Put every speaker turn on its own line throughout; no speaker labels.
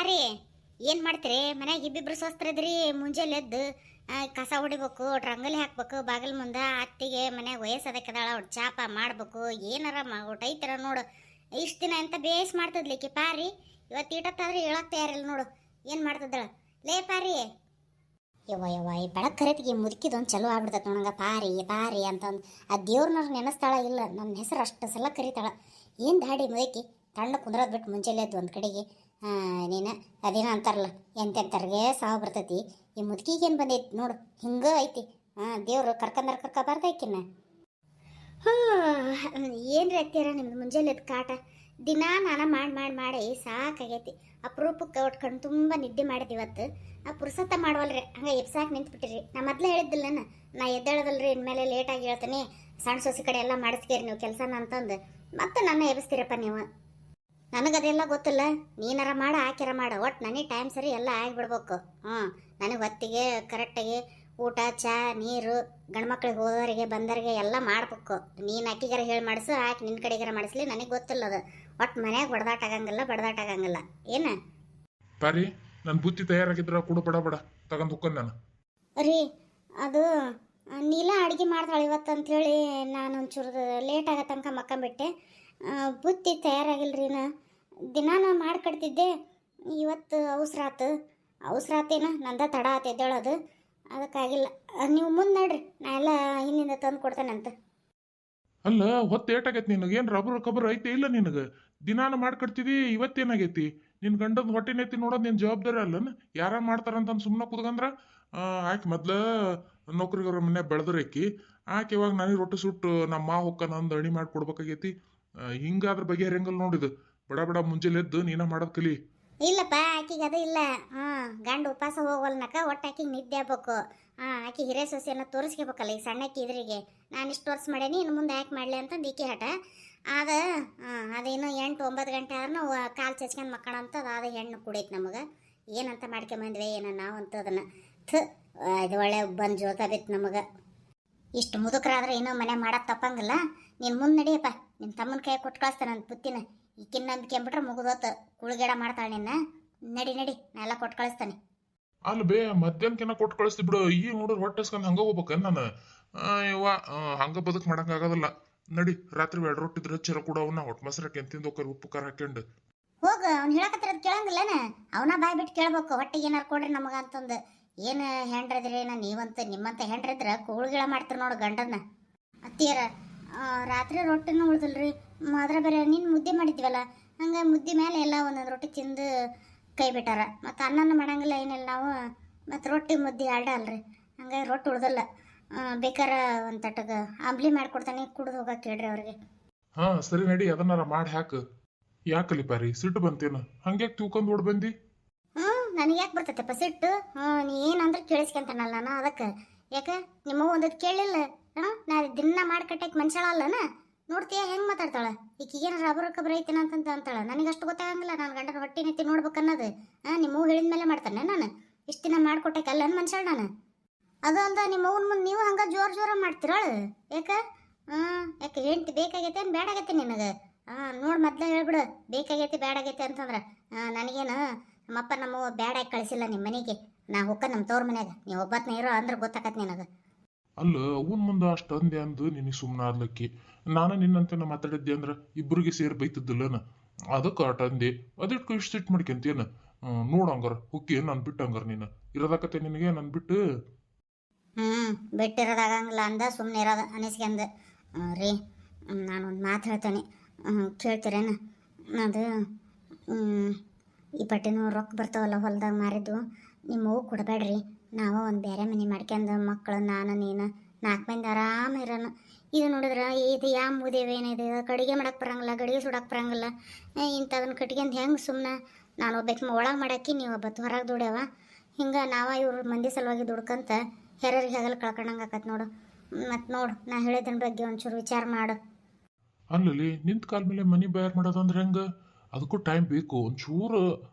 ಪಾರಿ ಏನು ಮಾಡ್ತೀರಿ ಮನ್ಯಾಗ ಇಬ್ಬಿಬ್ರು ಸ್ವಸ್ಥರಿದ್ರಿ ಮುಂಜಾನೆ ಎದ್ದು ಕಸ ಹೊಡಿಬೇಕು ರಂಗೋಲಿ ಹಾಕ್ಬೇಕು ಬಾಗಿಲು ಮುಂದೆ ಅತ್ತಿಗೆ ಮನ್ಯಾಗ ವಯಸ್ಸದಕ್ಕದಾಳ ಅವ್ರು ಚಾಪ ಮಾಡ್ಬೇಕು ಏನಾರ ಊಟ ಐತರ ನೋಡು ಇಷ್ಟು ದಿನ ಎಂತ ಬೇಸ್ ಮಾಡ್ತಿದ್ಲಿಕ್ಕೆ ಪಾರಿ ಇವತ್ತು ಇಟ್ಟತ್ತಾದ್ರೆ ಹೇಳಕ್ ತಯಾರಿಲ್ಲ ನೋಡು ಏನು ಮಾಡ್ತಿದ್ದಳ ಲೇ ಪಾರಿ ಯವ್ವ ಯವ್ವ ಈ ಬೆಳಕ್ ಕರೆತಿಗೆ ಮುದುಕಿದೊಂದು ಚಲೋ ಆಗ್ಬಿಡ್ತೈತೆ ನೋಡಂಗ ಪಾರಿ ಪಾರಿ ಅಂತಂದು ಆ ದೇವ್ರನ್ನ ನೆನೆಸ್ತಾಳ ಇಲ್ಲ ನನ್ನ ಹೆಸರು ಅಷ್ಟು ಸಲ ಕರಿತಾಳ ಏನು ದಾಡಿ ಮುದಕಿ ತಣ್ಣ ಕುಂದ್ರದ್ ಬಿಟ್ಟು ಮುಂಚೆಲೆ ಎದ್ದು ಒಂದು ಕಡೆಗೆ ನೀನು ಅದೇನೋ ಅಂತಾರಲ್ಲ ಎಂತೆಂತರ್ಗೆ ಸಾವು ಬರ್ತೈತಿ ಈ ಮುದುಕಿಗೆ ಏನು ಬಂದೈತಿ ನೋಡು ಹಿಂಗೆ ಐತಿ ದೇವ್ರು ಕರ್ಕೊಂಬಾರ್ದಾಕಿನ್ನ ಏನ್ರಿ ಹತ್ತೀರ ನಿಮ್ದು ಮುಂಜಾನೆ ಎದ್ದು ಕಾಟ ದಿನಾ ನಾನು ಮಾಡಿ ಸಾಕಾಗೈತಿ ಅಪರೂಪಕ್ಕೆ ಒಟ್ಟು ಕಣ್ಣು ತುಂಬ ನಿದ್ದೆ ಮಾಡಿದೆ ಇವತ್ತು ಆ ಪುರುಸತ್ತ ಮಾಡವಲ್ರಿ ಹಂಗೆ ಎಬ್ಸಾಕ್ ನಿಂತ್ಬಿಟ್ಟಿರಿ ನಾ ಮೊದಲೇ ಹೇಳಿದ್ದಿಲ್ಲ ನಾ ಎದ್ದೇಳದಲ್ರಿ ಇನ್ಮೇಲೆ ಲೇಟಾಗಿ ಹೇಳ್ತೀನಿ ಸಣ್ಣ ಸೊಸಿ ಕಡೆ ಎಲ್ಲ ಮಾಡಿಸ್ಕೇರಿ ನೀವು ಕೆಲಸನ ಅಂತಂದು ಮತ್ತೆ ನನ್ನ ಎಬ್ಸ್ತೀರಪ್ಪ ನೀವು ನನಗದೆಲ್ಲ ಗೊತ್ತಿಲ್ಲ ನೀನಾರ ಮಾಡ ಆಕ್ಯಾರ ಮಾಡ ಒಟ್ಟು ನನಗೆ ಟೈಮ್ ಸರಿ ಎಲ್ಲ ಆಗಿಬಿಡ್ಬೇಕು ನನಗೆ ಹೊತ್ತಿಗೆ ಕರೆಕ್ಟಾಗಿ ಊಟ ಚಾ ನೀರು ಗಂಡ್ಮಕ್ಳಿಗೆ ಹೋದವರಿಗೆ ಬಂದವರಿಗೆ ಎಲ್ಲ ಮಾಡ್ಬೇಕು ನೀನು ಅಕ್ಕಿಗಾರ ಹೇಳಿ ಮಾಡಿಸು ಆಕೆ ನಿನ್ನ ಕಡೆಗಾರ ಮಾಡಿಸ್ಲಿ ನನಗೆ ಗೊತ್ತಿಲ್ಲ ಅದು ಒಟ್ಟು ಮನ್ಯಾಗ ಬಡದಾಟ ಆಗಂಗಿಲ್ಲ ಏನು
ಪಾರಿ ನನ್ನ ಬುತ್ತಿ ತಯಾರಾಗಿದ್ರ ಕೂಡ ಬಡ ಬಡ ತಗೊಂಡು ಹೋಗ್ಕೊಂಡು ನಾನು
ರೀ ಅದು ನೀಲ ಅಡುಗೆ ಮಾಡ್ತಾಳೆ ಇವತ್ತು ಅಂಥೇಳಿ ನಾನು ಒಂಚೂರು ಲೇಟ್ ಆಗೋ ತನಕ ಮಕ್ಕಂಬಿಟ್ಟೆ ಬುತ್ತಿ ತಯಾರಾಗಿಲ್ರಿ ದಿನಾನ ಮಾಡ್ಕೊಡ್ತಿದ್ದೆ ಇವತ್ತು ಅವಸರಾತೇನ ನಂದ ತಡ ಆತ ಎದ್ದೇಳೋದು ಅದಕ್ಕಾಗಿಲ್ಲ ನೀವು ಮುಂದೆ ನಡ್ರಿ ನಾ ಎಲ್ಲ ಹಿಂದಿಂದ ತಂದು ಕೊಡ್ತೇನಂತ
ಅಲ್ಲ ಹೊತ್ತು ಏಟಾಗೈತಿ ನಿನಗೆ ಏನು ರಬ್ಬರ್ ಕಬರ್ ಐತೆ ಇಲ್ಲ ನಿನಗೆ ದಿನಾನ ಮಾಡ್ಕೊಡ್ತಿದಿ ಇವತ್ತೇನಾಗೈತಿ ನಿನ್ನ ಗಂಡದ ಹೊಟ್ಟೆನೈತಿ ನೋಡೋದು ನಿನ್ನ ಜವಾಬ್ದಾರಿ ಅಲ್ಲನ ಯಾರ ಮಾಡ್ತಾರಂತ ಸುಮ್ಮನೆ ಕುತ್ಕಂದ್ರ ಆಕೆ ಮೊದ್ಲು ನೌಕರಿಗರ ಮನೆ ಬೆಳೆದ್ರಕಿ ಆಕೆ ಇವಾಗ ನನಗೆ ರೊಟ್ಟಿ ಸುಟ್ಟು ನಮ್ಮ ಮಾ ಹೊಕ್ಕ ನಂದು ಅಣಿ ಮಾಡಿ ಕೊಡ್ಬೇಕಾಗೈತಿ ಹಿಂಗಾದ್ರ ಬಗೆಹರಿಯಂಗಲ್ ನೋಡಿದು ಬಡ ಬಡ ಮುಂಜಾನೆ ಎದ್ದು ನೀನ ಮಾಡೋದು ಕಲಿ
ಇಲ್ಲಪ್ಪ ಆಕಿಗೆ ಅದು ಇಲ್ಲ ಗಂಡು ಉಪವಾಸ ಹೋಗವಲ್ನಕ ಒಟ್ಟು ಆಕಿಗೆ ನಿದ್ದೆ ಆಗ್ಬೇಕು ಆಕಿ ಹಿರೇ ಸೊಸೆಯನ್ನು ತೋರಿಸ್ಕೋಬೇಕಲ್ಲ ಈಗ ಸಣ್ಣಕ್ಕಿ ಇದ್ರಿಗೆ ನಾನು ಇಷ್ಟು ವರ್ಷ ಮಾಡೇನಿ ಇನ್ನು ಮುಂದೆ ಯಾಕೆ ಮಾಡಲಿ ಅಂತಂದು ಈಕೆ ಹಠ ಅದೇನು 8-9 ಗಂಟೆ ಆದ್ರೂ ಕಾಲು ಚಚ್ಕೊಂಡು ಮಕ್ಕಳಂತ ಅದು ಹೆಣ್ಣು ಕುಡೈತಿ ನಮಗೆ ಏನಂತ ಮಾಡ್ಕೊಂಬಂದ್ವಿ ಏನೋ ನಾವು ಅಂತ ಅದನ್ನು ಇದು ಒಳ್ಳೆ ಬಂದು ಜೋತ ಬಿತ್ತು ನಮಗೆ ಇಷ್ಟು ಮುದುಕರಾದ್ರೆ ಇನ್ನೂ ಮನೆ ಮಾಡೋದು ತಪ್ಪಂಗಿಲ್ಲ ನೀನು ಮುಂದೆ ನಡಿಯಪ್ಪ ನಿನ್ನ ತಮ್ಮನ ಕೈ ಕೊಟ್ಟು ಕಳಿಸ್ತಾನೆ ನನ್ನ ಪುತ್ತಿನ ಈಕಿನ ನಂಬಿಕೆ ಅಂಬಿಟ್ರೆ ಮುಗಿದೋತು ಕುಳಿಗೇಡ ಮಾಡ್ತಾಳೆ ನಿನ್ನ ನಡಿ ನಾ ಎಲ್ಲ ಕೊಟ್ಟು ಕಳಿಸ್ತಾನೆ
ಅಲ್ಲ ಬೇ ಮಧ್ಯಾಹ್ನಕಿನ ಕೊಟ್ಟು ಕಳಿಸ್ತಿ ಬಿಡು ಈಗ ನೋಡ್ರಿ ಹೊಟ್ಟೆಸ್ಕೊಂಡು ಹಂಗ ಹೋಗ್ಬೇಕ ನಾನು ಇವ ಹಂಗ ಬದುಕು ಮಾಡಂಗಾಗೋದಿಲ್ಲ ನಡಿ ರಾತ್ರಿ ಎರಡು ರೊಟ್ಟಿದ್ರೆ ಚರ ಕೂಡ ಅವನ್ನ ಹೊಟ್ಟು ಮೊಸರಕ್ಕೆ ತಿಂದು ಹೋಗ್ರಿ ಉಪ್ಪು ಖಾರ ಹಾಕೊಂಡು
ಹೋಗ ಅವ್ನು ಹೇಳಕತ್ತಿರೋದು ಕೇಳಂಗಿಲ್ಲನ ಅವನ ಬಾಯ್ ಬಿಟ್ಟು ಕೇಳ್ಬೇಕು ಹೊಟ್ಟಿಗೆ ಏನಾರು ಕೊಡ್ರಿ ನಮಗ ಅಂತಂದು ಏನು ಹೆಂಡ್ರದ್ರಿ ನೀವಂತ ನಿಮ್ಮಂತ ಹೆಂಡ್ರಿದ್ರ ಕೂಳ್ಗಿಳ ಮಾಡ್ತೀರಿ ನೋಡು ಗಂಡನ್ನ ಅತ್ತಿಯರ ರಾತ್ರಿ ರೊಟ್ಟಿನೂ ಉಳ್ದಲ್ರಿ ಅದ್ರ ಬೇರೆ ನೀನು ಮುದ್ದೆ ಮಾಡಿದ್ವಲ್ಲ ಹಂಗೆ ಮುದ್ದೆ ಮೇಲೆ ಎಲ್ಲ ಒಂದೊಂದು ರೊಟ್ಟಿ ತಿಂದು ಕೈ ಬಿಟ್ಟಾರ ಮತ್ತು ಅನ್ನನ ಮಾಡಂಗಿಲ್ಲ ಏನಿಲ್ಲ ನಾವು ಮತ್ತು ರೊಟ್ಟಿ ಮುದ್ದೆ ಆಡ ಅಲ್ರಿ ಹಂಗೆ ರೊಟ್ಟಿ ಉಳ್ದಲ್ಲ ಬೇಕಾರ ಒಂದು ತಟ್ಟಗೆ ಅಂಬ್ಲಿ ಮಾಡ್ಕೊಡ್ತಾನೆ ಕುಡ್ದು ಹೋಗಕ್ಕೆ ಹೇಳ್ರಿ ಅವ್ರಿಗೆ
ಸರಿ ನಡಿ ಅದನ್ನಾರ ಮಾಡಿ ಹಾಕು ಯಾಕಲಿ ಪಾರಿ ಸಿಟ್ಟು ಬಂತೇನು ಹಂಗೆ ತೂಕೊಂಡ್ ಓಡ್ ಬಂದಿ
ನನಗೆ ಯಾಕೆ ಬರ್ತೈತಪ್ಪ ಸಿಟ್ಟು ನೀ ಏನಂದ್ರೆ ಕೇಳಿಸ್ಕೊಂತಾನಲ್ಲ ನಾನು ಅದಕ್ಕೆ ಯಾಕೆ ನಿಮ್ಮ ಒಂದದ್ದು ಕೇಳಿಲ್ಲ ನಾ ದಿನ ಮಾಡ್ಕಟ್ಟಕ್ಕೆ ಮನುಷ್ಯಳಲ್ಲನ ನೋಡ್ತೀಯ ಹೆಂಗೆ ಮಾತಾಡ್ತಾಳೆ ಈಗೇನು ರಬ್ಬರ್ ಕಬ್ರ ಐತಿನ ಅಂತಂತ ಅಂತಾಳೆ ನನಗೆ ಅಷ್ಟು ಗೊತ್ತಾಗಂಗಿಲ್ಲ ನಾನು ಗಂಡನ ಹೊಟ್ಟೆ ನೆತ್ತಿ ನೋಡ್ಬೇಕು ಅನ್ನೋದು ನಿಮ್ಮ ಹೇಳಿದ ಮೇಲೆ ಮಾಡ್ತಾನೆ ನಾನು ಇಷ್ಟು ದಿನ ಮಾಡ್ಕೊಟ್ಟಕ್ಕೆ ಅಲ್ಲ ಮನುಷ್ಯ ನಾನು ಅದು ಅಲ್ದ ನಿಮ್ಮ ಅವ್ನ ಮುಂದೆ ನೀವು ಹಂಗೆ ಜೋರ ಮಾಡ್ತಿರಾಳು ಯಾಕೆ ಯಾಕೆ ಹೆಂಡ್ತಿ ಬೇಕಾಗೈತೆ ಏನು ಬೇಡಾಗೈತೆ ನಿನಗೆ ನೋಡಿ ಮೊದ್ಲೇ ಹೇಳ್ಬಿಡು ಬೇಕಾಗೈತಿ ಬೇಡಾಗೈತೆ ಅಂತಂದ್ರೆ ನನಗೇನು ನಮ್ಮಪ್ಪ ನಮ್ಮವ್ವ ಬೇಡಾಗಿ ಕಳಿಸಿಲ್ಲ ನಿಮ್ಮ ಮನೆಗೆ ನಾ ಹೋಗ ನಮ್ಮ ತವ್ರ ಮನ್ಯಾಗ ನೀವು ಒಬ್ಬತ್ತನೇ ಇರೋ ಅಂದ್ರೆ ಗೊತ್ತಾಕತ್ ನಿನಗೆ
ಅಲ್ಲ ಅವನ್ ಮುಂದೆ ಅಷ್ಟು ಅಂದೆ ಅಂದು ನಿನಗೆ ಸುಮ್ಮನೆ ಆದ್ಲಕ್ಕಿ ನಾನು ನಿನ್ನಂತೆ ಮಾತಾಡಿದ್ದೆ ಅಂದ್ರೆ ಇಬ್ಬರಿಗೆ ಸೇರಿ ಬೈತಿದ್ದಿಲ್ಲನ ಅದಕ್ಕೆ ಆಟ ಅಂದೆ ಅದಿಟ್ಟು ಇಷ್ಟು ಸಿಟ್ಟು ಮಾಡ್ಕೊಂತೇನ ನೋಡಂಗಾರ ಹುಕ್ಕಿ ನಾನು ಬಿಟ್ಟಂಗಾರ ನೀನು ಇರೋದಾಕತ್ತೆ ನಿನಗೆ ನಾನು ಬಿಟ್ಟು
ಬಿಟ್ಟಿರೋದಾಗಂಗಿಲ್ಲ ಅಂದ ಸುಮ್ಮನೆ ಇರೋದು ಅನಿಸ್ಕೊಂಡ್ ರೀ ನಾನೊಂದು ಮಾತು ಹೇಳ್ತೇನೆ ಕೇಳ್ತೀರೇನು ಅದು ಈ ಪಟ್ಟಿನೂ ರೊಕ್ಕ ಬರ್ತಾವಲ್ಲ ಹೊಲ್ದಾಗ ಮಾರಿದ್ದು ನಿಮ್ಮ ಹೂ ಕೊಡಬೇಡ್ರಿ ನಾವು ಒಂದು ಬೇರೆ ಮನೆ ಮಾಡ್ಕೊಂಡು ಮಕ್ಕಳು ನಾನು ನೀನು 4 ಮಂದಿ ಆರಾಮ ಇರೋಣ ಇದು ನೋಡಿದ್ರೆ ಇದು ಯಾವ ಮುದೇವೇನಿದೆ ಕಡಿಗೆ ಮಾಡಕ್ಕೆ ಬರಂಗಿಲ್ಲ ಗಡಿಗೆ ಸುಡಕ್ಕೆ ಬರಂಗಿಲ್ಲ ಇಂಥದನ್ನ ಕಟ್ಕೊಂಡು ಹೆಂಗೆ ಸುಮ್ಮನೆ ನಾನು ಒಬ್ಬಕ್ಕೆ ಒಳಗೆ ಮಾಡಾಕಿ ನೀವು ಒಬ್ಬತ್ತು ಹೊರಗೆ ದುಡ್ಯಾವ ಹಿಂಗೆ ಇವ್ರ ಮಂದಿ ಸಲುವಾಗಿ ದುಡ್ಕಂತ ಹೆರರಿಗೆ ಹಗಲು ಕಳ್ಕೊಂಡಂಗೆ ಆಕತ್ ನೋಡು ಮತ್ತು ನೋಡು ನಾ ಹೇಳಿದ್ರ ಬಗ್ಗೆ ಒಂಚೂರು ವಿಚಾರ ಮಾಡು
ಅಲ್ಲಲ್ಲಿ ನಿಂತ ಕಾಲ ಮೇಲೆ ಮನಿ ಬ್ಯಾರ್ ಮಾಡೋದಂದ್ರೆ ಹೆಂಗೆ ಅದಕ್ಕೂ ಟೈಮ್ ಬೇಕು ಒಂಚೂರು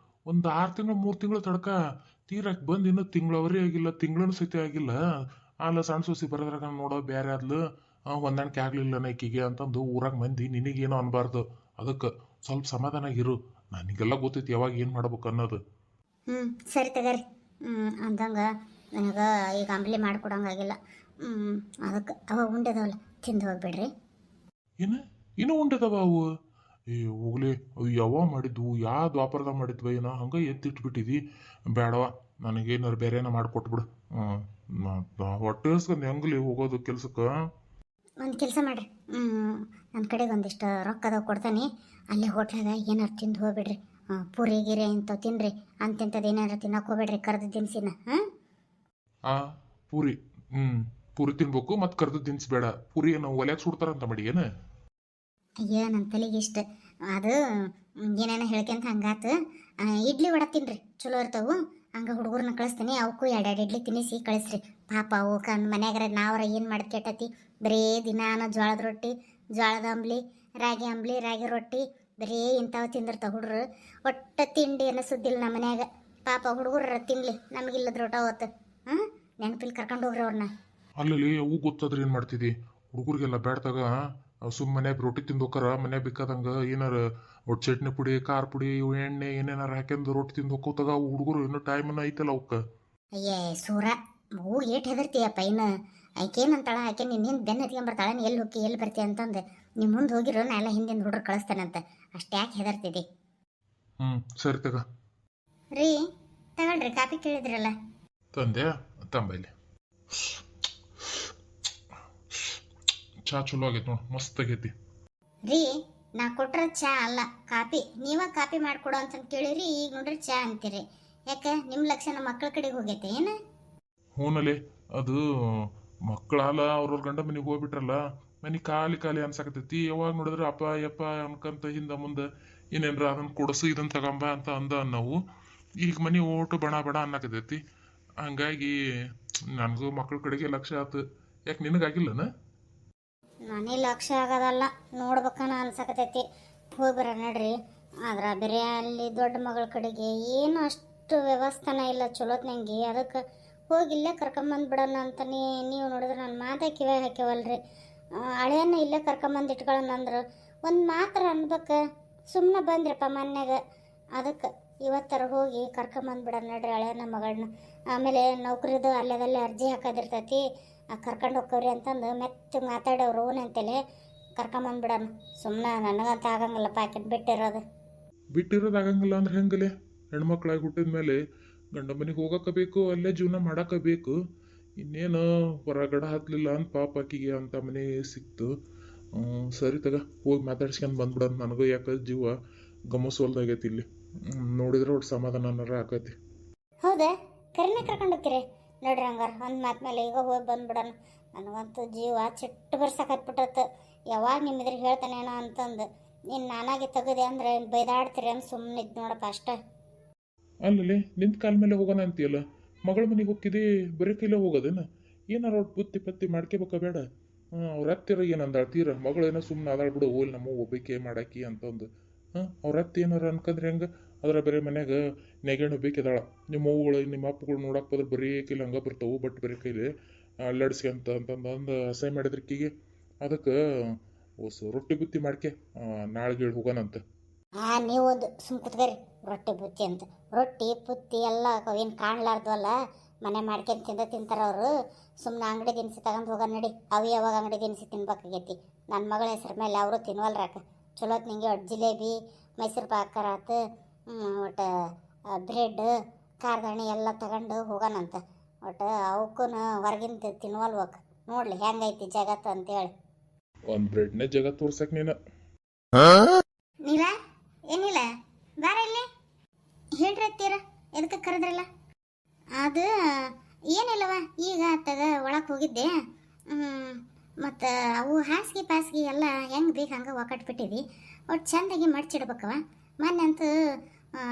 ಒಂದು 6 ತಿಂಗಳು 3 ತಿಂಗಳು ತಡ್ಕ ತೀರಕ್ಕೆ ಬಂದು ಇನ್ನೂ ತಿಂಗಳವರೇ ಆಗಿಲ್ಲ ತಿಂಗಳೂ ಸತಿ ಆಗಿಲ್ಲ ಅಲ್ಲ ಸಣ್ಣ ಸೊಸಿ ಬರೋದ್ರಾಗ ನೋಡೋ ಬೇರೆ ಆದ್ಲು ಹೊಂದಾಣಿಕೆ ಆಗ್ಲಿಲ್ಲ ನೈಕಿಗೆ ಅಂತಂದು ಊರಾಗ ಮಂದಿ ನಿನಗೇನೋ ಅನ್ಬಾರ್ದು ಅದಕ್ಕೆ ಸ್ವಲ್ಪ ಸಮಾಧಾನ ಇರು ನನಗೆಲ್ಲ ಗೊತ್ತೈತಿ ಯಾವಾಗ ಏನು ಮಾಡ್ಬೇಕು ಅನ್ನೋದು
ಹ್ಞೂ ಸರಿ ತಗರಿ. ಅಂದಂಗೆ ನನಗೆ ಈಗ ಅಂಬ್ಲಿ ಮಾಡಿಕೊಡಂಗಾಗಿಲ್ಲ. ಅದಕ್ಕೆ ಅವ ಉಂಡೆದವಲ್ಲ ತಿಂದು ಹೋಗ್ಬೇಡ್ರಿ.
ಏನು ಇನ್ನೂ ಉಂಟದವ ಅವು? ಏ ಹೋಗ್ಲಿ, ಅವು ಯಾವ ಮಾಡಿದ್ವು, ಯಾವ ದ್ವಾಪರದಾಗ ಮಾಡಿದ್ವ ಏನೋ ಹಂಗೆ ಎತ್ತಿಟ್ಬಿಟ್ಟಿದಿ. ಬೇಡವ, ನನಗೇನಾರು ಬೇರೆನ ಮಾಡಿಕೊಟ್ಬಿಡು. ಹೊಟ್ಟೆ ಹಸ್ಕೊಂಡು ಹೆಂಗ್ಲಿ ಹೋಗೋದು ಕೆಲ್ಸಕ್ಕೆ?
ಒಂದು ಕೆಲಸ ಮಾಡಿರಿ, ನನ್ನ ಕಡೆಗೆ ಒಂದಿಷ್ಟು ರೊಕ್ಕ ಅದಾವ ಕೊಡ್ತಾನೆ. ಅಲ್ಲೇ ಹೋಟ್ಲಾಗ ಏನಾರು ತಿಂದು ಹೋಗ್ಬಿಡ್ರಿ. ಪೂರಿ ಗಿರಿ ಇಂಥವು ತಿನ್ನಿರಿ. ಅಂತಿಂಥದ್ದು ಏನಾರು ತಿನ್ನಕ್ಕೆ ಹೋಗ್ಬೇಡ್ರಿ ಕರ್ದು ದಿನಸಿನ. ಹಾಂ
ಆ ಪೂರಿ, ಪೂರಿ ತಿನ್ಬೇಕು ಮತ್ತು ಕರ್ದು ತಿನ್ಸ್ಬೇಡ. ಪೂರಿ ಏನು ಒಲ್ಯಾಗ ಸುಡ್ತಾರಂತ ಮಾಡಿ ಏನು?
ಅಯ್ಯೋ ನನ್ನ ತಲೆಗೆ ಇಷ್ಟ ಅದು ಏನೇನೋ ಹೇಳ್ಕೊಂತ ಹಂಗಾತು. ಇಡ್ಲಿ ವಡ ತಿನ್ನಿರಿ, ಚಲೋ ಇರ್ತಾವು. ಹಂಗೆ ಹುಡುಗರನ್ನ ಕಳಿಸ್ತೀನಿ, ಅವಕ್ಕೂ ಎರಡೆರಡು ಇಡ್ಲಿ ತಿನ್ನಿಸಿ ಕಳಿಸ್ರಿ. ಪಾಪ ಅವು ಮನ್ಯಾಗಾರ ನಾವರ ಏನು ಮಾಡಿ ಕೆಟ್ಟತಿ, ಬರೀ ದಿನಾನ ಜೋಳದ ರೊಟ್ಟಿ, ಜೋಳದ ಅಂಬ್ಲಿ, ರಾಗಿ ರೊಟ್ಟಿ, ಬರೀ ಇಂಥವು ತಿಂದಿರ್ತಾವೆ ಹುಡುಗರು. ಒಟ್ಟು ತಿಂಡಿ ಅನ್ನೋ ಸುದ್ದಿಲ್ಲ ನಮ್ಮ ಮನ್ಯಾಗ. ಪಾಪ ಹುಡುಗರು ತಿನ್ಲಿ, ನಮಗಿಲ್ಲದ ಊಟ ಅವತ್ತು. ನೆನಪಿಲ್ಲಿ ಕರ್ಕೊಂಡು ಹೋಗ್ರಿ ಅವ್ರನ್ನ.
ಅಲ್ಲಲ್ಲಿ ಅವು ಗೊತ್ತಾದ್ರೆ ಏನು ಮಾಡ್ತಿದ್ದಿ? ಹುಡುಗರಿಗೆಲ್ಲ ಬೇಡ್ದಾಗ ಸುಮ್ಮ ಮನ್ಯಾಗ ರೊಟ್ಟಿ ತಿಂದು ಹೋಕಾರ, ಮನ್ಯಾಗ ಬೇಕಾದಂಗೆ ಏನಾರ ಒಟ್ಟು ಚಟ್ನಿ ಪುಡಿ, ಖಾರ ಪುಡಿ, ಇವು ಎಣ್ಣೆ ಏನೇನಾರ ಹಾಕ್ಯಂದು ರೊಟ್ಟಿ ತಿಂದು ಹೋಗ್ತಾಗ ಅವು ಹುಡುಗರು ಇನ್ನೂ ಟೈಮನ್ನ ಐತಲ್ಲ ಅವಕ್ಕೆ.
ಅಯ್ಯೇ ಸೂರ, ಹೂ ಏಟ್ ಹೆದರ್ತೀಯಪ್ಪ ಇನ್ನು. ಆಯ್ಕೇನಂತಾಳ, ಆಕೆ ನಿನ್ನ ಹಿಂದೆ ಬೆನ್ನ ಎತ್ಕೊಂಬರ್ತಾಳೆ, ನೀ ಎಲ್ಲಿ ಹೋಗಿ ಎಲ್ಲಿ ಬರ್ತೀಯ ಅಂತಂದು. ನೀವು ಮುಂದೆ ಹೋಗಿರೋ ನಾ ಎಲ್ಲ ಹಿಂದಿನ ಹುಡುಗರು ಕಳಿಸ್ತೇನಂತ. ಅಷ್ಟು ಯಾಕೆ ಹೆದರ್ತಿದ್ದಿ?
ಸರಿ ತಗ.
ರೀ ತಗೊಳ್ರಿ, ಕಾಪಿ ಕೇಳಿದ್ರಲ್ಲ.
ತಂದೆ ತಂಬೈಲಿ. ಚಾ ಚಲೋ ಆಗೈತೆ ನೋಡಿ, ಮಸ್ತ್ ಆಗೈತಿ.
ರೀ ನಾ ಕೊಟ್ರ ಚಾ ಅಲ್ಲ ಕಾಪಿ, ನೀವ ಕಾಪಿ ಮಾಡ್ಕೊಡು ಅಂತ ಕೇಳಿರಿ. ಈಗ ನೋಡ್ರಿ ಚಾ ಅಂತೀರಿ. ಯಾಕೆ ನಿಮ್ಮ ಲಕ್ಷಣ ಮಕ್ಕಳ ಕಡೆಗೆ ಹೋಗೈತೆ ಏನು?
ಹೂನಲ್ಲಿ ಅದು ಮಕ್ಕಳಲ್ಲ, ಅವ್ರವ್ರ ಗಂಡ ಮನೆಗೆ ಹೋಗ್ಬಿಟ್ರಲ್ಲ, ಮನೆ ಖಾಲಿ ಖಾಲಿ ಅನ್ಸಕತೈತಿ. ಯಾವಾಗ ನೋಡಿದ್ರೆ ಅಪ್ಪ ಯಪ್ಪ ಅನ್ಕಂತ ಹಿಂದೆ ಮುಂದೆ ಏನೇನ್ರ ಅದನ್ನ ಕೊಡಸು ಇದನ್ನ ತಗೊಂಬ ಅಂತ ನಾವು. ಈಗ ಮನೆ ಓಟು ಬಣ ಬಣ ಅನ್ನಕತೈತಿ. ಹಂಗಾಗಿ ನನಗೂ ಮಕ್ಕಳ ಕಡೆಗೆ ಲಕ್ಷ್ಯ ಆತು. ಯಾಕೆ ನಿನಗಾಗಿಲ್ಲನ?
ನಾನೇ ಲಕ್ಷ್ಯ ಆಗೋದಲ್ಲ, ನೋಡ್ಬೇಕನ ಅನ್ಸಕತೈತಿ. ಹೋಗಿ ಬರ ನಡ್ರಿ. ಆದ್ರೆ ಬೇರೆ ಅಲ್ಲಿ ದೊಡ್ಡ ಮಗಳ ಕಡೆಗೆ ಏನು ಅಷ್ಟು ವ್ಯವಸ್ಥಾನ ಇಲ್ಲ ಚಲೋತ್ನಂಗೆ. ಅದಕ್ಕೆ ಹೋಗಿಲ್ಲೇ ಕರ್ಕೊಂಬಂದ್ಬಿಡೋಣ ಅಂತ ನೀವು ನೋಡಿದ್ರೆ ನನ್ನ ಮಾತೇ ಕಿವಿ ಹಾಕ್ಯವಲ್ರಿ. ಹಳೆಯನ್ನ ಇಲ್ಲೇ ಕರ್ಕೊಂಬಂದು ಇಟ್ಕೊಳ್ಳೋಣ ಅಂದ್ರೆ ಒಂದು ಮಾತ್ರ ಅನ್ಬೇಕು. ಸುಮ್ಮನೆ ಬಂದ್ರಪ್ಪ ಮನ್ಯಾಗ. ಅದಕ್ಕೆ ಇವತ್ತರ ಹೋಗಿ ಕರ್ಕೊಂಬಂದ್ಬಿಡೋಣ ನಡ್ರಿ ಹಳೆಯನ್ನ ಮಗಳನ್ನ. ಆಮೇಲೆ ನೌಕರಿದು ಅಲ್ಲೇದಲ್ಲೇ ಅರ್ಜಿ ಹಾಕೋದಿರ್ತೈತಿ, ಕರ್ಕೊಂಡು ಹೋಗ್ಕವ್ರಿ ಅಂತಂದು ಮೆತ್ತಗೆ ಮಾತಾಡೋರು ಓನಂತಲೇ ಕರ್ಕೊಂಬಂದ್ಬಿಡೋಣ. ಸುಮ್ಮನೆ ನನಗಂತ ಆಗಂಗಿಲ್ಲ ಪ್ಯಾಕೆಟ್
ಬಿಟ್ಟಿರೋದು ಆಗಂಗಿಲ್ಲ ಅಂದ್ರೆ ಹೆಂಗಲೆ? ಹೆಣ್ಮಕ್ಳಾಗಿ ಹುಟ್ಟಿದ ಮೇಲೆ ಗಂಡ ಮನೆಗೆ ಹೋಗಬೇಕು, ಅಲ್ಲೇ ಜೀವನ ಮಾಡಾಕಬೇಕು. ಇನ್ನೇನು ಹೊರಗಡೆ ಹತ್ತಲಿಲ್ಲ ಅಂತ ಪಾಪ ಆಕಿಗೆ ಅಂತ ಮನೆ ಸಿಕ್ತು. ಸರಿ ತಗ, ಹೋಗಿ ಮಾತಾಡ್ಸ್ಕೊಂಡು ಬಂದ್ಬಿಡೋಣ. ನನಗೂ ಯಾಕೆ ಜೀವ ಗಮಸೋಲ್ದಾಗೈತಿ ಇಲ್ಲಿ. ನೋಡಿದ್ರೆ ಒಟ್ಟು ಸಮಾಧಾನನಾರ ಆಕೈತಿ.
ಹೌದಾ? ಕರಿನ ಕರ್ಕೊಂಡು ಹೋಗ್ತೀರಿ ನೋಡ್ರಿ. ಹಂಗಾರ ಒಂದು ಮಾತು ಮೇಲೆ ಈಗ ಹೋಗಿ ಬಂದ್ಬಿಡೋಣ. ನನಗಂತೂ ಜೀವ ಚಿಟ್ಟು ಬರ್ಸಕತ್ಬಿಟ್ಟತ್ತು. ಯಾವಾಗ ನಿಮ್ಮಿದ್ರೆ ಹೇಳ್ತಾನೇನೋ ಅಂತಂದು. ನೀನು ನಾನಾಗಿ ತೆಗದೆ ಅಂದ್ರೆ ಬೈದಾಡ್ತೀರಿ ಅಂತ ಸುಮ್ಮನೆ ಇದ್ದು ನೋಡಪ್ಪ ಅಷ್ಟೇ.
ಅಲ್ಲಲ್ಲಿ ನಿಂತ ಕಾಲ ಮೇಲೆ ಹೋಗೋಣ ಅಂತೀಯಲ್ಲ, ಮಗಳ ಮನೆಗೆ ಹೋಗ್ತಿದ್ದಿ, ಬರೀ ಕೈಲೇ ಹೋಗೋದೇನ? ಏನಾರ ಒಟ್ಟು ಬುತ್ತಿ ಪತ್ತಿ ಮಾಡ್ಕೋಬೇಕ ಬೇಡ? ಅವ್ರ ಹತ್ತಿರ ಏನಂದಾಳ ತೀರ? ಮಗಳೇನೋ ಸುಮ್ಮನೆ ಅದಾಳ ಬಿಡು, ಓಲ್ ನಮ್ಮ ಒಬ್ಬಕ್ಕೆ ಮಾಡಾಕಿ ಅಂತಂದು. ಅವ್ರ ಹತ್ತಿ ಏನಾರ ಅನ್ಕಂದ್ರೆ ಹೆಂಗೆ? ಅದ್ರ ಬೇರೆ ಮನ್ಯಾಗ ನೆಗೆಣ್ಣು ಬೇಕಿದಾಳ. ನಿಮ್ಮ ಅವ್ಗಳು ನಿಮ್ಮ ಅಪ್ಪಗಳು ನೋಡಕ್ಕೆ ಹೋದ್ರೆ ಬರೀ ಕೈಲಿ ಹಂಗೆ ಬರ್ತಾವು, ಬಟ್ ಬರೀ ಕೈಲಿ ಅಲ್ಲಾಡಿಸ್ಕೊಂತ ಅಂತಂದು ಅಸಹ್ಯ ಮಾಡಿದ್ರಿಕಿಗೆ. ಅದಕ್ಕೆ ರೊಟ್ಟಿ ಬುತ್ತಿ ಮಾಡ್ಕೆ, ನಾಳೆಗೆ ಹೇಳಿ ಹೋಗೋಣಂತ.
ನೀವು ಒಂದು ಸುಮ್ ಕುತ್ಕರಿ. ರೊಟ್ಟಿ ಬುತ್ತಿ ಅಂತ ರೊಟ್ಟಿ ಪುತ್ತಿ ಎಲ್ಲ ಏನು ಕಾಣ್ಲಾರ್ದು ಅಲ್ಲ. ಮನೆ ಮಾಡ್ಕೊಂಡು ತಿಂತಾರ ಅವರು. ಸುಮ್ಮನೆ ಅಂಗಡಿ ದಿನಸಿ ತಗೊಂಡು ಹೋಗ ನಡಿ. ಅವು ಯಾವಾಗ ಅಂಗಡಿ ದಿನಸಿ ತಿನ್ಬೇಕಾಗೈತಿ? ನನ್ನ ಮಗಳ ಹೆಸ್ರ ಮೇಲೆ ಅವರು ತಿನ್ವಲ್ರಾಕ. ಚಲೋತ್ ನಿಂಗೆ ಒಟ್ಟು ಜಿಲೇಬಿ, ಮೈಸೂರು ಪಾಕ್ ಆತು, ಒಟ್ಟು ಬ್ರೆಡ್, ಖಾರದಣ್ಣಿ ಎಲ್ಲ ತಗೊಂಡು ಹೋಗೋಣಂತ. ಒಟ್ಟು ಅವಕ್ಕೂ ಹೊರಗಿಂದ ತಿನ್ವಲ್ವಕ್. ನೋಡ್ಲಿ ಹೆಂಗೈತಿ ಜಗತ್ತು ಅಂತೇಳಿ.
ಒಂದು ಬ್ರೆಡ್ನೇ ಜಗತ್ತು ತೋರ್ಸಕ್ ನೀನು.
ನೀಲ ಏನಿಲ್ಲ ಬಾರ ಇಲ್ಲಿ. ಹೇಳ್ರಿ ಅತ್ತೀರ ಎದಕ್ಕೆ ಕರೆದ್ರಲ್ಲ? ಅದು ಏನಿಲ್ಲವ, ಈಗ ತಗ ಒಳಗೆ ಹೋಗಿದ್ದೆ. ಮತ್ತು ಅವು ಹಾಸಿಗೆ ಪಾಸಿಗೆ ಎಲ್ಲ ಹೆಂಗೆ ಬೇಕು ಹಂಗೆ ಒಕ್ಕಟ್ಬಿಟ್ಟಿದ್ವಿ. ಒಟ್ಟು ಚೆಂದಾಗಿ ಮಡ್ಚಿಡ್ಬೇಕವ. ಮೊನ್ನೆ ಅಂತೂ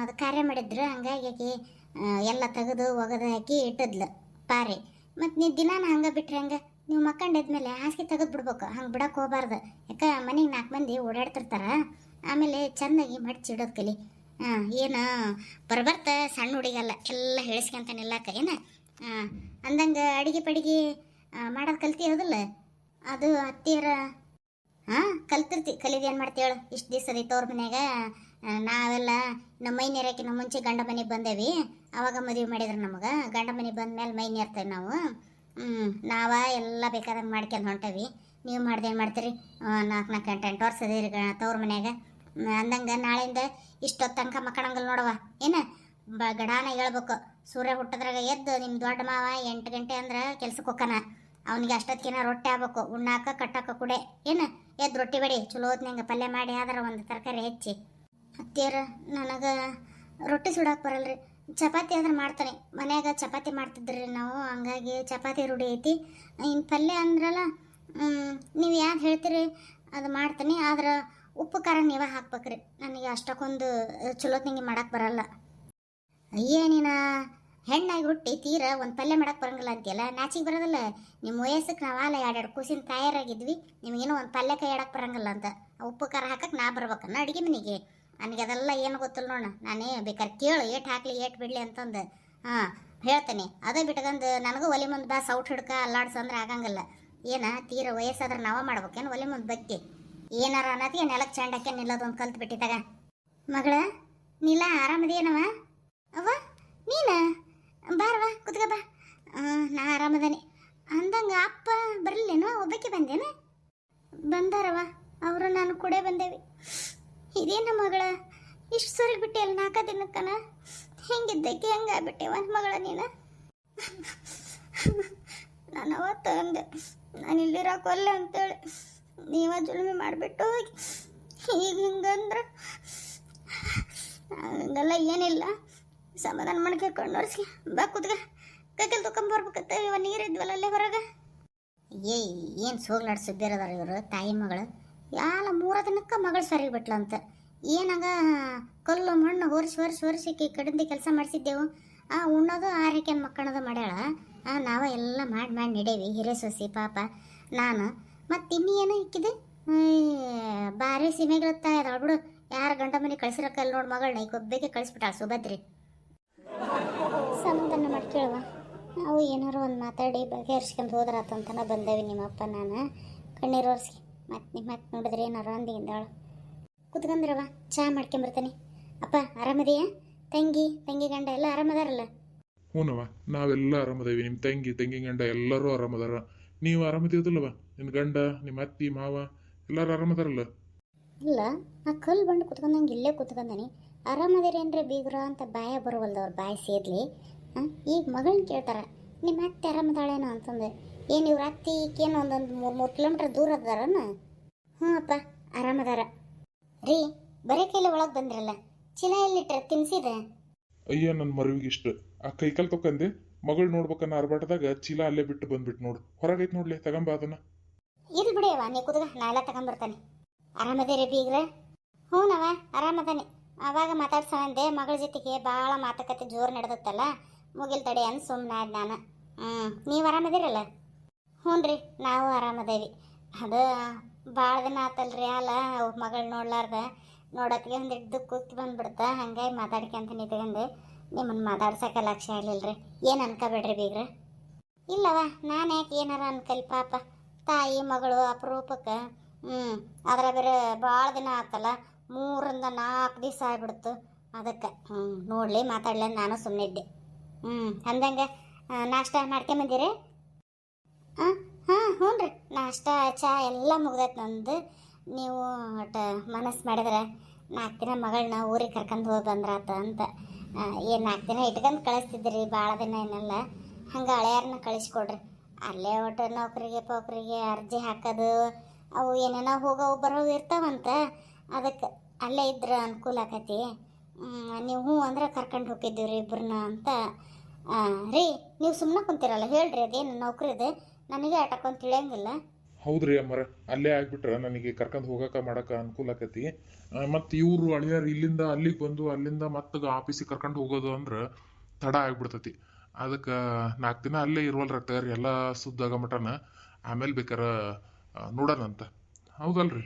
ಅದು ಕಾರ್ಯ ಮಾಡಿದ್ರು, ಹಂಗಾಗಿ ಆಕಿ ಎಲ್ಲ ತೆಗೆದು ಒಗದು ಹಾಕಿ ಇಟ್ಟಿದ್ಲು ಪಾರಿ. ಮತ್ತು ನೀವು ದಿನಾನ ಹಂಗೆ ಬಿಟ್ರೆ ಹಂಗೆ? ನೀವು ಮಕ್ಕಂಡಿದ್ಮೇಲೆ ಹಾಸಿಗೆ ತೆಗೆದು ಬಿಡ್ಬೇಕು, ಹಂಗೆ ಬಿಡಕ್ಕೆ ಹೋಗಬಾರ್ದು. ಯಾಕೆ ಮನೆಗೆ 4 ಮಂದಿ ಓಡಾಡ್ತಿರ್ತಾರ. ಆಮೇಲೆ ಚೆಂದಾಗಿ ಮಡ್ಚಿಡೋದು ಕಲಿ. ಏನು ಬರ್ಬರ್ತ ಸಣ್ಣ ಹುಡುಗಲ್ಲ, ಎಲ್ಲ ಹೇಳಿಸ್ಕೊಂತ ನಿಲ್ಲಕ್ಕ ಏನು. ಅಂದಂಗೆ ಅಡಿಗೆ ಪಡಿಗೆ ಮಾಡೋದು ಕಲ್ತಿ ಹೌದಲ್ಲ? ಅದು ಹತ್ತಿರ ಕಲ್ತಿರ್ತಿ. ಕಲಿದು ಏನು ಮಾಡ್ತೀವಳು? ಇಷ್ಟು ದಿವಸ ಅದೈತೆ ಅವ್ರ ಮನ್ಯಾಗ. ನಾವೆಲ್ಲ ನಮ್ಮ ಮೈನೇರಕಿನ ಮುಂಚೆ ಗಂಡ ಮನೆಗೆ ಬಂದೇವಿ. ಅವಾಗ ಮದುವೆ ಮಾಡಿದ್ರು ನಮಗೆ ಗಂಡ ಮನೆ ಬಂದ ಮೇಲೆ ಮೈ ನೇರ್ತೇವೆ ನಾವು. ನಾವ ಎಲ್ಲ ಬೇಕಾದಂಗೆ ಮಾಡ್ಕೊಂಡು ಹೊಂಟೇವಿ. ನೀವು ಮಾಡ್ದೇನು ಮಾಡ್ತೀರಿ? 4-8 ವರ್ಷ ಅದೀರಿ ತವ್ರ ಮನ್ಯಾಗ. ಅಂದಂಗೆ ನಾಳೆಯಿಂದ ಇಷ್ಟೊತ್ತು ತನಕ ಮಕ್ಕಳಂಗಲ್ ನೋಡವ ಏನು ಗಡಾನ ಹೇಳ್ಬೇಕು. ಸೂರ್ಯ ಹುಟ್ಟದ್ರಾಗ ಎದ್ದು ನಿಮ್ಮ ದೊಡ್ಡ ಮಾವ 8 ಗಂಟೆ ಅಂದ್ರೆ ಕೆಲ್ಸಕ್ಕೆ ಹೋಗ್ತಾನ. ಅವನಿಗೆ ಅಷ್ಟೊತ್ತಿನ ರೊಟ್ಟಿ ಆಗ್ಬೇಕು, ಉಣ್ಣಾಕ ಕಟ್ಟಾಕ ಕುಡೆ ಏನು ಎದ್ದು ರೊಟ್ಟಿ ಬಡಿ ಚಲೋ ಹೊತ್ನಂಗೆ ಪಲ್ಯ ಮಾಡಿ ಆದ್ರೆ ಒಂದು ತರಕಾರಿ ಹೆಚ್ಚಿ. ಹತ್ತಿರ ನನಗೆ ರೊಟ್ಟಿ ಸುಡಕ್ಕೆ ಬರಲ್ರಿ. ಚಪಾತಿ ಆದ್ರೆ ಮಾಡ್ತಾನೆ. ಮನ್ಯಾಗ ಚಪಾತಿ ಮಾಡ್ತಿದ್ರಿ ನಾವು, ಹಂಗಾಗಿ ಚಪಾತಿ ರೂಢಿ ಐತಿ. ಇನ್ನು ಪಲ್ಯ ಅಂದ್ರಲ್ಲ ನೀವು ಯಾರು ಹೇಳ್ತೀರಿ ಅದು ಮಾಡ್ತೀನಿ. ಆದ್ರೆ ಉಪ್ಪು ಖಾರ ನೀವೇ ಹಾಕ್ಬೇಕ್ರಿ. ನನಗೆ ಅಷ್ಟಕ್ಕೊಂದು ಚಲೋತ್ನಂಗೆ ಮಾಡಕ್ಕೆ ಬರಲ್ಲ. ಅಯ್ಯೇ ನೀನು ಹೆಣ್ಣಾಗಿ ಹುಟ್ಟಿ ತೀರ ಒಂದು ಪಲ್ಯ ಮಾಡಕ್ಕೆ ಬರಂಗಿಲ್ಲ ಅಂತೀಯಲ್ಲ, ನಾಚಿಗೆ ಬರೋದಿಲ್ಲ? ನಿಮ್ಮ ವಯಸ್ಸಕ್ಕೆ ನಾವಲ್ಲ 2 ಕೂಸಿನ ತಯಾರಾಗಿದ್ವಿ, ನಿಮಗೇನೋ ಒಂದು ಪಲ್ಯ ಕೈ ಆಡಕ್ಕೆ ಬರಂಗಿಲ್ಲ ಅಂತ. ಉಪ್ಪು ಖಾರ ಹಾಕಕ್ಕೆ ನಾ ಬರ್ಬೇಕನ್ನ ಅಡುಗೆ ಮನೆಗೆ? ನನಗೆ ಅದೆಲ್ಲ ಏನು ಗೊತ್ತಿಲ್ಲ ನೋಡ. ನಾನೇ ಬೇಕಾದ್ರೆ ಕೇಳು ಏಟ್ ಹಾಕ್ಲಿ ಏಟ್ ಬಿಡಲಿ ಅಂತಂದು ಹೇಳ್ತೇನೆ. ಅದೇ ಬಿಟ್ಕಂದು ನನಗೂ ಒಲೆ ಮುಂದೆ ಬಾ ಸೌಟ್ ಹಿಡ್ಕ ಅಲ್ಲಾಡ್ಸಂದ್ರೆ ಆಗಂಗಿಲ್ಲ. ಏನ ತೀರ ವಯಸ್ಸಾದ್ರೆ ನಾವ ಮಾಡ್ಬೇಕೇನು ಒಲೆ ಮುಂದೆ ಬತ್ತಿ? ಏನಾರ ಅನ್ನತಿ ನೆಲಕ್ಕೆ ಚಂಡಕ್ಕೆ ನಿಲ್ಲೋದೊಂದು ಕಲ್ತು ಬಿಟ್ಟಿದಾಗ. ಮಗಳ ನೀಲ ಆರಾಮದೇನವ? ಅವ್ವ ನೀನ ಬಾರವ ಕುತ್ಕ ಬಾ. ನಾ ಆರಾಮದಾನೆ. ಅಂದಂಗೆ ಅಪ್ಪ ಬರಲೇನೋ? ಒಬ್ಬಕ್ಕೆ ಬಂದೇನ? ಬಂದಾರವ ಅವರು, ನಾನು ಕೂಡ ಬಂದೇವಿ. ಇದೇನ ಮಗಳ ಇಷ್ಟು ಸೊರಗಿ ಬಿಟ್ಟೆ ಅಲ್ಲಿ 4 ದಿನಕ್ಕನ? ಹೆಂಗಿದ್ದಕ್ಕೆ ಹೆಂಗಾಗ್ಬಿಟ್ಟೆವ ಮಗಳ ನೀನು? ನಾನು ಅವತ್ತು ಅಂದೆ ನಾನು ಇಲ್ಲಿರೋಕೊಲ್ಲ ಅಂತೇಳಿ, ನೀವ ಜುಲ್ಮೆ ಮಾಡಿಬಿಟ್ಟು ಹೋಗಿ ಈಗ ಹಿಂಗಂದ್ರೆ ಹಂಗೆಲ್ಲ ಏನಿಲ್ಲ. ಸಮಾಧಾನ ಮಾಡ್ಕೊಂಡು ನೋಡ್ಸಿ ಬಾ ಕುತ್ಗ. ಕೈಕಲ್ ತೊಗೊಂಬರ್ಬೇಕತ್ತ ಇವ ನೀರಿದ್ವಲ್ಲ ಅಲ್ಲೇ ಹೊರಗೆ. ಏನು ಸೋಗ್ಲಾಡ್ ಸುಬ್ಬಿರದಾರ ಇವರು ತಾಯಿ ಮಗಳು. ಯಾಲ 3 ದಿನಕ್ಕೆ ಮಗಳು ಸರಿಗೆ ಬಿಟ್ಲಂತ. ಏನಾಗ ಕಲ್ಲು ಮಣ್ಣು ಹೊರಿಸಿ ಕಡಿಂದ ಕೆಲಸ ಮಾಡಿಸಿದ್ದೆವು. ಉಣ್ಣೋದು ಆರೈಕೆ ಮಕ್ಕಳದು ಮಾಡ್ಯಾಳ. ನಾವ ಎಲ್ಲ ಮಾಡಿ ನಡೆವಿ ಹಿರೇ ಸೊಸಿ ಪಾಪ ನಾನು. ಮತ್ತು ಇನ್ನೇನು ಇಕ್ಕಿದೆ ಭಾರಿ ಸೀಮೆಗಳತ್ತ ಅದಾಳ ಬಿಡು. ಯಾರ ಗಂಡ ಮನೆ ಕಳ್ಸಿರಕ್ಕಲ್ಲ ನೋಡಿ ಮಗಳನ್ನ ಈಗ ಒಬ್ಬೇಕೆ ಕಳಿಸ್ಬಿಟ್ಟಾಳ ಸುಭದ್ರಿ. ಸಮಾಧಾನ ಮಾಡಿ ಕೇಳುವ. ನಾವು ಏನಾರು ಒಂದು ಮಾತಾಡಿ ಬಗೆಹರಿಸ್ಕೊಂಡು ಹೋದ್ರಾತಂತನ ಬಂದೇವಿ ನಿಮ್ಮಪ್ಪ ನಾನು. ಕಣ್ಣೀರು ಒರೆಸಿ ಮತ್ತೆ ನೋಡಿದ್ರೆ ಏನಾರು ಅಂದಿಂದಾಳು. ಕುತ್ಕೊಂಡ್ರವ ಚಹಾ ಮಾಡ್ಕೊಂಬರ್ತಾನೆ. ಅಪ್ಪ ಆರಾಮದೆಯಾ? ತಂಗಿ ಗಂಡ ಎಲ್ಲ ಆರಾಮದಾರಲ್ಲ?
ಹ್ಞೂನವ ನಾವೆಲ್ಲ ಆರಾಮದೇವಿ. ನಿಮ್ಮ ತಂಗಿ ಗಂಡ ಎಲ್ಲರೂ ಆರಾಮದಾರ. ನೀವು ಆರಾಮದಿಯೋದಿಲ್ಲವ? ನಿನ್ನ ಗಂಡ ನಿಮ್ಮ ಅತ್ತಿ ಮಾವ ಎಲ್ಲರೂ ಆರಾಮದಾರಲ್ಲ?
ಇಲ್ಲ, ನಾ ಕಲ್ಲು ಬಂದು ಕುತ್ಕೊಂಡಂಗೆ ಇಲ್ಲೇ ಕುತ್ಕೊಂಡನಿ. ಆರಾಮದಿರೇನ್ರಿ ಬೀಗ್ರ ಅಂತ ಬಾಯ ಬರುವಲ್ದವ್ರು ಬಾಯಿ ಸೇದ್ಲಿ. ಈಗ ಮಗಳನ್ನ ಕೇಳ್ತಾರ ನಿಮ್ಮ ಅತ್ತೆ ಆರಾಮದಾಳೇನೋ ಅಂತಂದು. ಏನು ಇವ್ರ ಅತ್ತಿ ಈಕೇನು ಒಂದೊಂದು 3 ಕಿಲೋಮೀಟ್ರ್ ದೂರ ಅದಾರನ? ಹ್ಞೂ ಅಪ್ಪ ಆರಾಮದಾರ. ರೀ ಬರೀ ಕೈಲಿ ಒಳಗೆ ಬಂದ್ರಲ್ಲ, ಚೀಲ ಎಲ್ಲಿಟ್ರೆ ತಿನ್ಸಿದೆ?
ಅಯ್ಯ ನನ್ನ ಮರುವಿಗಿಷ್ಟ ಆ ಕೈಕಾಲು ತೊಕ್ಕಂದೆ ಮಗಳು ನೋಡ್ಬೇಕನ್ನ ಆರ್ಭಾಟದಾಗ ಚೀಲ ಅಲ್ಲೇ ಬಿಟ್ಟು ಬಂದ್ಬಿಟ್ಟು ನೋಡು. ಹೊರಗೈತೆ ನೋಡ್ಲಿ, ತಗೊಂಬ ಅದನ್ನ.
ಇಲ್ಲಿ ಬಿಡಿಯವ ನೀ ಕುದ್ಗ, ನಾ ಎಲ್ಲ ತಗೊಂಬರ್ತಾನೆ. ಆರಾಮದೇರಿ ಬೀಗ್ರ? ಹ್ಞೂನವ ಆರಾಮದಾನೆ. ಅವಾಗ ಮಾತಾಡ್ಸಂದೆ ಮಗಳ ಜೊತೆಗೆ ಭಾಳ ಮಾತುಕತೆ ಜೋರು ನಡೆದತ್ತಲ್ಲ, ಮುಗಿಲ್ ತಡೆ ಅಂತ ಸುಮ್ಮನೆ ನಾನು. ನೀವು ಆರಾಮದಿರಲ್ಲ? ಹ್ಞೂ ರೀ ನಾವು ಆರಾಮದೇವಿ. ಅದು ಭಾಳ ದಿನ ಆತಲ್ರಿ ಅಲ್ಲ ಮಗಳು ನೋಡತ್ಗೆ ಒಂದು ಹಿಡ್ದು ಕೂತ್ ಬಂದ್ಬಿಡ್ತಾ. ಹಂಗಾಗಿ ಮಾತಾಡ್ಕೊಂತ ನಿಂತ್ಕೊಂಡೆ. ನಿಮ್ಮನ್ನು ಮಾತಾಡ್ಸಕ್ಕೆ ಲಕ್ಷ್ಯ ಆಗಲಿಲ್ಲರಿ. ಏನು ಅನ್ಕೋಬೇಡ್ರಿ ಬೀಗ್ರ. ಇಲ್ಲವ ನಾನು ಯಾಕೆ ಏನಾರ ಅನ್ಕಲಿ ಪಾಪ, ತಾಯಿ ಮಗಳು ಅಪರೂಪಕ್ಕೆ. ಅದ್ರ ಬೇರೆ ಭಾಳ ದಿನ ಆತಲ್ಲ, 3-4 ದಿವಸ ಆಗ್ಬಿಡ್ತು. ಅದಕ್ಕೆ ನೋಡಲಿ ಮಾತಾಡ್ಲಿ ನಾನು ಸುಮ್ಮನೆ ಇದ್ದೆ. ಅಂದಂಗೆ ನಾಷ್ಟ ಮಾಡ್ಕೊಂಬಂದಿರಿ? ಹಾಂ ಹ್ಞೂ ರೀ, ನಾಷ್ಟ ಚಹಾ ಎಲ್ಲ ಮುಗ್ದೈತೆ ನಂದು. ನೀವು ಒಟ್ಟು ಮನಸ್ಸು ಮಾಡಿದ್ರೆ 4 ದಿನ ಮಗಳನ್ನ ಊರಿಗೆ ಕರ್ಕೊಂಡು ಹೋಗಿ ಬಂದ್ರಾತ ಅಂತ. ಏನು 4 ದಿನ ಇಟ್ಕೊಂಡು ಕಳಿಸ್ತಿದ್ರಿ, ಭಾಳ ದಿನ ಏನಲ್ಲ. ಹಂಗೆ ಹಳೆಯಾರನ್ನ ಕಳಿಸ್ಕೊಡ್ರಿ. ಅಲ್ಲೇ ಒಟ್ಟು ನೌಕರಿಗೆ ಅರ್ಜಿ ಹಾಕೋದು ಅವು ಏನೇನೋ ಹೋಗೋವು ಬರೋವು ಇರ್ತಾವಂತ. ಅದಕ್ಕೆ ಅಲ್ಲೇ ಇದ್ರೆ ಅನುಕೂಲ ಆಕತಿ. ನೀವು ಹ್ಞೂ ಅಂದ್ರೆ ಕರ್ಕೊಂಡು ಹೋಗಿದ್ದೀವಿ ರೀ ಇಬ್ಬರನ್ನ ಅಂತ. ರೀ ನೀವು ಸುಮ್ಮನೆ ಕುಂತಿರಲ್ಲ, ಹೇಳ್ರಿ ಅದೇನು ನೌಕರಿ ಇದೆ ನನಗೆ ಆಟಕ್ಕೊಂದು ತಿಳಿಯಂಗಿಲ್ಲ.
ಹೌದ್ರಿ ಅಮ್ಮರ, ಅಲ್ಲೇ ಆಗ್ಬಿಟ್ರೆ ನನಗೆ ಕರ್ಕೊಂಡು ಹೋಗಕ್ಕೆ ಮಾಡಕ್ಕೆ ಅನುಕೂಲ ಆಕತಿ. ಮತ್ತು ಇವರು ಅಳಿಯಾರು ಇಲ್ಲಿಂದ ಅಲ್ಲಿಗೆ ಬಂದು ಅಲ್ಲಿಂದ ಮತ್ತೆ ಆಫೀಸಿಗೆ ಕರ್ಕೊಂಡು ಹೋಗೋದು ಅಂದ್ರೆ ತಡ ಆಗ್ಬಿಡ್ತತಿ. ಅದಕ್ಕೆ 4 ದಿನ ಅಲ್ಲೇ ಇರುವಲ್ರಾಗ್ತಾರ ಎಲ್ಲ ಸುದ್ದಾಗ ಮಟನ. ಆಮೇಲೆ ಬೇಕಾರ ನೋಡೋಣಂತ. ಹೌದಲ್ರಿ?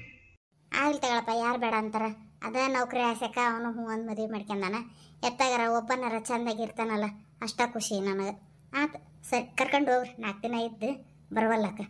ಆಗ್ಲಿ ತಗೊಳಪ್ಪ, ಯಾರು ಬೇಡ ಅಂತಾರ. ಅದ ನೌಕರಿ ಆಸೆಕ ಅವನು ಹ್ಞೂ ಒಂದು ಮದುವೆ ಮಾಡ್ಕೊಂಡಾನ. ಎತ್ತಾಗಾರ ಒಬ್ಬನಾರ ಚಂದಾಗಿರ್ತಾನಲ್ಲ, ಅಷ್ಟ ಖುಷಿ ನನಗೆ. ಆತು ಸರಿ, ಕರ್ಕೊಂಡು ಹೋಗ್ರಿ. 4 ದಿನ ಇದ್ದು ಬರವಲ್ಲಕ್ಕ.